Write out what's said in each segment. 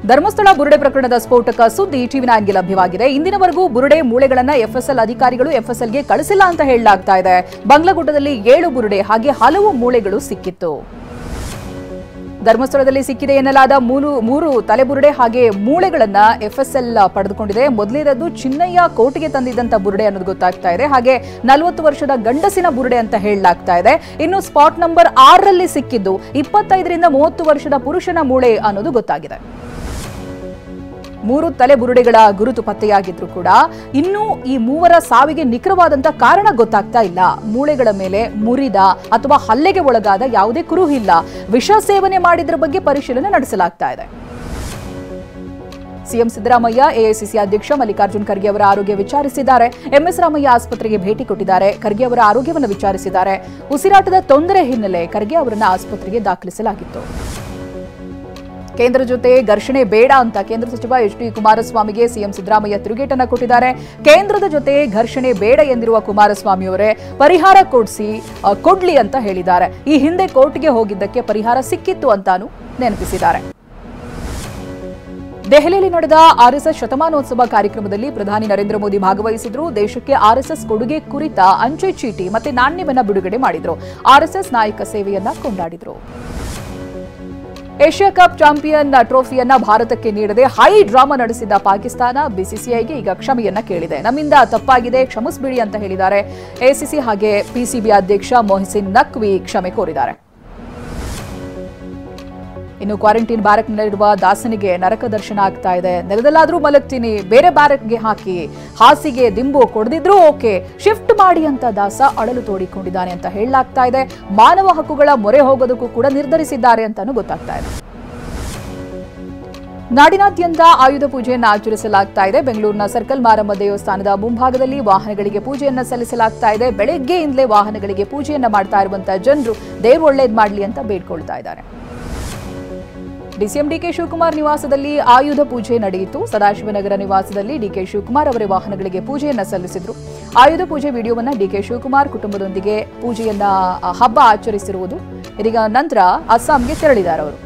ಧರ್ಮಸ್ಥಳ ಬುರುಡೆ ಪ್ರಕರಣದ ಸ್ಫೋಟಕ ಸುದ್ದಿ ಟಿವಿ9ಗೆ ಲಭ್ಯವಾಗಿದೆ. ಇಂದಿನವರೆಗೂ ಬುರುಡೆ ಮೂಳೆಗಳನ್ನ ಎಫ್ಎಸ್ಎಲ್ ಅಧಿಕಾರಿಗಳು ಎಫ್ಎಸ್ಎಲ್ಗೆ ಕಳಿಸಿಲ್ಲ ಅಂತ ಹೇಳಲಾಗ್ತಾ ಇದೆ. ಬಂಗ್ಲಗುಡ್ಡದಲ್ಲಿ 7 ಬುರುಡೆ ಹಾಗೆ ಹಲವು ಮೂಳೆಗಳು ಸಿಕ್ಕಿತ್ತು. ಧರ್ಮಸ್ಥಳದಲ್ಲಿ ಸಿಕ್ಕಿದೆ ಎನ್ನಲಾದ ಮೂರು ತಲೆಬುರುಡೆ ಹಾಗೆ ಮೂಳೆಗಳನ್ನ ಎಫ್ಎಸ್ಎಲ್ ಪಡೆದುಕೊಂಡಿದೆ. ಮೊದಲನೇದು ಚಿನ್ನಯ್ಯ ಕೋಟಿಗೆ ತಂದಿದ್ದಂತ ಬುರುಡೆ ಅನ್ನೋದು ಗೊತ್ತಾಗ್ತಾ ಇದೆ. ಹಾಗೆ 40 ವರ್ಷದ ಗಂಡಸಿನ ಬುರುಡೆ ಅಂತ ಹೇಳಲಾಗ್ತಾ ಇದೆ. ಇನ್ನು ಸ್ಪಾಟ್ ನಂಬರ್ 6ರಲ್ಲಿ ಸಿಕ್ಕಿದ್ದು 25 ರಿಂದ 30 ವರ್ಷದ ಪುರುಷನ ಮೂಳೆ ಅನ್ನೋದು ಗೊತ್ತಾಗಿದೆ. 3 ತಲೆ ಬುರುಡೆಗಳ ಗುರುತು ಪತ್ತೆಯಾಗಿದ್ರು ಕೂಡ ಇನ್ನೂ ಈ ಮೂವರ ಸಾವಿಗೆ ನಿಖರವಾದಂತ ಕಾರಣ ಗೊತ್ತಾಗ್ತಾ ಇಲ್ಲ. ಮೂಳೆಗಳ ಮೇಲೆ ಮುರಿದ ಅಥವಾ ಹಲ್ಲೆಗೆ ಒಳಗಾದ ಯಾವುದೇ ಕುರುಹು ಇಲ್ಲ. ವಿಷ ಸೇವನೆ ಮಾಡಿದ್ರ ಬಗ್ಗೆ ಪರಿಶೀಲನೆ ನಡೆಸಲಾಗ್ತಾ ಇದೆ. ಸಿಎಂ ಸಿದ್ದರಾಮಯ್ಯ ಎಐಸಿಸಿ ಅಧ್ಯಕ್ಷ ಮಲ್ಲಿಕಾರ್ಜುನ್ ಖರ್ಗೆ ಅವರ ಆರೋಗ್ಯ ವಿಚಾರಿಸಿದ್ದಾರೆ. ಎಂಎಸ್ ರಾಮಯ್ಯ ಆಸ್ಪತ್ರೆಗೆ ಭೇಟಿ ಕೊಟ್ಟಿದ್ದಾರೆ. ಖರ್ಗೆ ಅವರ ಆರೋಗ್ಯವನ್ನು ವಿಚಾರಿಸಿದ್ದಾರೆ. ಉಸಿರಾಟದ ತೊಂದರೆ ಹಿನ್ನೆಲೆ ಖರ್ಗೆ ಅವರನ್ನು ಆಸ್ಪತ್ರೆಗೆ ದಾಖಲಿಸಲಾಗಿತ್ತು. ಕೇಂದ್ರ ಜೊತೆ ಘರ್ಷಣೆ ಬೇಡ ಅಂತ ಕೇಂದ್ರ ಸಚಿವ ಎಚ್.ಡಿ. ಕುಮಾರಸ್ವಾಮಿಗೆ ಸಿಎಂ ಸಿದ್ದರಾಮಯ್ಯ ತಿರುಗೇಟನ್ನ ಕೊಟ್ಟಿದ್ದಾರೆ. ಕೇಂದ್ರದ ಜೊತೆ ಘರ್ಷಣೆ ಬೇಡ ಎಂದಿರುವ ಕುಮಾರಸ್ವಾಮಿ ಅವರೇ ಪರಿಹಾರ ಕೊಡ್ಲಿ ಅಂತ ಹೇಳಿದ್ದಾರೆ. ಈ ಹಿಂದೆ ಕೋರ್ಟ್ಗೆ ಹೋಗಿದ್ದಕ್ಕೆ ಪರಿಹಾರ ಸಿಕ್ಕಿತ್ತು ಅಂತಾನು ನೆನಪಿಸಿದ್ದಾರೆ. ದೆಹಲಿಯಲ್ಲಿ ನಡೆದ ಆರ್ಎಸ್ಎಸ್ ಶತಮಾನೋತ್ಸವ ಕಾರ್ಯಕ್ರಮದಲ್ಲಿ ಪ್ರಧಾನಿ ನರೇಂದ್ರ ಮೋದಿ ಭಾಗವಹಿಸಿದ್ರು. ದೇಶಕ್ಕೆ ಆರ್ಎಸ್ಎಸ್ ಕೊಡುಗೆ ಕುರಿತ ಅಂಚೆ ಚೀಟಿ ಮತ್ತೆ ನಾಣ್ಯವನ್ನ ಬಿಡುಗಡೆ ಮಾಡಿದ್ರು. ಆರ್ಎಸ್ಎಸ್ ನಾಯಕ ಸೇವೆಯನ್ನ ಕೊಂಡಾಡಿದ್ರು. ಏಷ್ಯಾ ಕಪ್ ಚಾಂಪಿಯನ್ ಟ್ರೋಫಿಯನ್ನ ಭಾರತಕ್ಕೆ ನೀಡದೆ ಹೈ ಡ್ರಾಮಾ ನಡೆಸಿದ ಪಾಕಿಸ್ತಾನ ಬಿಸಿಸಿಐಗೆ ಈಗ ಕ್ಷಮೆಯನ್ನ ಕೇಳಿದೆ. ನಮ್ಮಿಂದ ತಪ್ಪಾಗಿದೆ, ಕ್ಷಮಿಸಬೇಡಿ ಅಂತ ಹೇಳಿದ್ದಾರೆ. ಎಸಿಸಿ ಹಾಗೆ ಪಿಸಿಬಿ ಅಧ್ಯಕ್ಷ ಮೊಹಸಿನ್ ನಖ್ವಿ ಕ್ಷಮೆ ಕೋರಿದ್ದಾರೆ. ಇನ್ನು ಕ್ವಾರಂಟೈನ್ ಬ್ಯಾರಕ್ನಲ್ಲಿರುವ ದಾಸನಿಗೆ ನರಕ ದರ್ಶನ ಆಗ್ತಾ ಇದೆ. ನೆಲದಲ್ಲಾದ್ರೂ ಮಲಗ್ತೀನಿ, ಬೇರೆ ಬ್ಯಾರಕ್ಗೆ ಹಾಕಿ, ಹಾಸಿಗೆ ದಿಂಬು ಕೊಡದಿದ್ರೂ ಓಕೆ, ಶಿಫ್ಟ್ ಮಾಡಿ ಅಂತ ದಾಸ ಅಳಲು ತೋಡಿಕೊಂಡಿದ್ದಾನೆ ಅಂತ ಹೇಳಲಾಗ್ತಾ ಇದೆ. ಮಾನವ ಹಕ್ಕುಗಳ ಮೊರೆ ಹೋಗೋದಕ್ಕೂ ಕೂಡ ನಿರ್ಧರಿಸಿದ್ದಾರೆ ಅಂತಾನೂ ಗೊತ್ತಾಗ್ತಾ ಇದೆ. ನಾಡಿನಾದ್ಯಂತ ಆಯುಧ ಪೂಜೆಯನ್ನು ಆಚರಿಸಲಾಗ್ತಾ ಇದೆ. ಬೆಂಗಳೂರಿನ ಸರ್ಕಲ್ ಮಾರಮ್ಮ ದೇವಸ್ಥಾನದ ಮುಂಭಾಗದಲ್ಲಿ ವಾಹನಗಳಿಗೆ ಪೂಜೆಯನ್ನ ಸಲ್ಲಿಸಲಾಗ್ತಾ ಇದೆ. ಬೆಳಗ್ಗೆಯಿಂದಲೇ ವಾಹನಗಳಿಗೆ ಪೂಜೆಯನ್ನ ಮಾಡ್ತಾ ಇರುವಂತಹ ಜನರು ದೇವ್ರು ಒಳ್ಳೇದ್ ಮಾಡ್ಲಿ ಅಂತ ಬೇಡ್ಕೊಳ್ತಾ ಇದ್ದಾರೆ. ಡಿಸಿಎಂ ಡಿಕೆ ಶಿವಕುಮಾರ್ ನಿವಾಸದಲ್ಲಿ ಆಯುಧ ಪೂಜೆ ನಡೆಯಿತು. ಸದಾಶಿವನಗರ ನಿವಾಸದಲ್ಲಿ ಡಿಕೆ ಶಿವಕುಮಾರ್ ಅವರ ವಾಹನಗಳಿಗೆ ಪೂಜೆಯನ್ನ ಸಲ್ಲಿಸಿದ್ರು. ಆಯುಧ ಪೂಜೆ ವಿಡಿಯೋವನ್ನ ಡಿಕೆ ಶಿವಕುಮಾರ್ ಕುಟುಂಬದೊಂದಿಗೆ ಪೂಜೆಯನ್ನ ಹಬ್ಬ ಆಚರಿಸಿರುವುದು. ಇದೀಗ ನಂತರ ಅಸ್ಸಾಂಗೆ ತೆರಳಿದ್ದಾರೆ ಅವರು.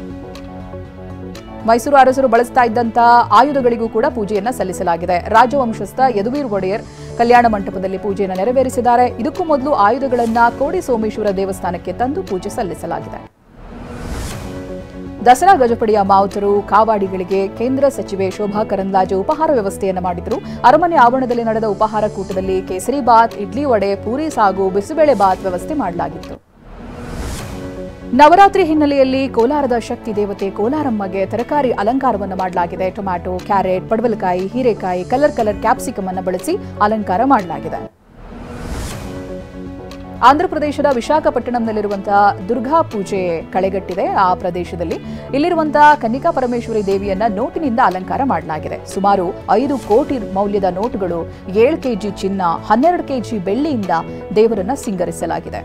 ಮೈಸೂರು ಅರಸರು ಬಳಸ್ತಾ ಇದ್ದಂತ ಆಯುಧಗಳಿಗೂ ಕೂಡ ಪೂಜೆಯನ್ನ ಸಲ್ಲಿಸಲಾಗಿದೆ. ರಾಜವಂಶಸ್ಥ ಯದುವೀರ್ ಒಡೆಯರ್ ಕಲ್ಯಾಣ ಮಂಟಪದಲ್ಲಿ ಪೂಜೆಯನ್ನು ನೆರವೇರಿಸಿದ್ದಾರೆ. ಇದಕ್ಕೂ ಮೊದಲು ಆಯುಧಗಳನ್ನ ಕೋಡಿ ಸೋಮೇಶ್ವರ ದೇವಸ್ಥಾನಕ್ಕೆ ತಂದು ಪೂಜೆ ಸಲ್ಲಿಸಲಾಗಿದೆ. ದಸರಾ ಗಜಪಡೆಯ ಮಾವುತರು ಕಾವಾಡಿಗಳಿಗೆ ಕೇಂದ್ರ ಸಚಿವೆ ಶೋಭಾ ಕರಂದ್ಲಾಜೆ ಉಪಹಾರ ವ್ಯವಸ್ಥೆಯನ್ನು ಮಾಡಿದರು. ಅರಮನೆ ಆವರಣದಲ್ಲಿ ನಡೆದ ಉಪಹಾರ ಕೂಟದಲ್ಲಿ ಕೇಸರಿ ಬಾತ್, ಇಡ್ಲಿ ವಡೆ, ಪೂರಿ ಸಾಗು, ಬಿಸಿಬೇಳೆ ಬಾತ್ ವ್ಯವಸ್ಥೆ ಮಾಡಲಾಗಿತ್ತು. ನವರಾತ್ರಿ ಹಿನ್ನೆಲೆಯಲ್ಲಿ ಕೋಲಾರದ ಶಕ್ತಿ ದೇವತೆ ಕೋಲಾರಮ್ಮಗೆ ತರಕಾರಿ ಅಲಂಕಾರವನ್ನು ಮಾಡಲಾಗಿದೆ. ಟೊಮ್ಯಾಟೊ, ಕ್ಯಾರೆಟ್, ಪಡವಲಕಾಯಿ, ಹೀರೆಕಾಯಿ, ಕಲರ್ ಕ್ಯಾಪ್ಸಿಕಮ್ ಅನ್ನು ಬಳಸಿ ಅಲಂಕಾರ ಮಾಡಲಾಗಿದೆ. ಆಂಧ್ರಪ್ರದೇಶದ ವಿಶಾಖಪಟ್ಟಣಂನಲ್ಲಿರುವಂತಹ ದುರ್ಗಾ ಪೂಜೆ ಕಳೆಗಟ್ಟಿದೆ. ಆ ಪ್ರದೇಶದಲ್ಲಿ ಇಲ್ಲಿರುವಂತಹ ಕನ್ನಿಕಾ ಪರಮೇಶ್ವರಿ ದೇವಿಯನ್ನ ನೋಟಿನಿಂದ ಅಲಂಕಾರ ಮಾಡಲಾಗಿದೆ. ಸುಮಾರು 5 ಕೋಟಿ ಮೌಲ್ಯದ ನೋಟುಗಳು, 7 ಕೆಜಿ ಚಿನ್ನ, 12 ಕೆಜಿ ಬೆಳ್ಳಿಯಿಂದ ದೇವರನ್ನ ಸಿಂಗರಿಸಲಾಗಿದೆ.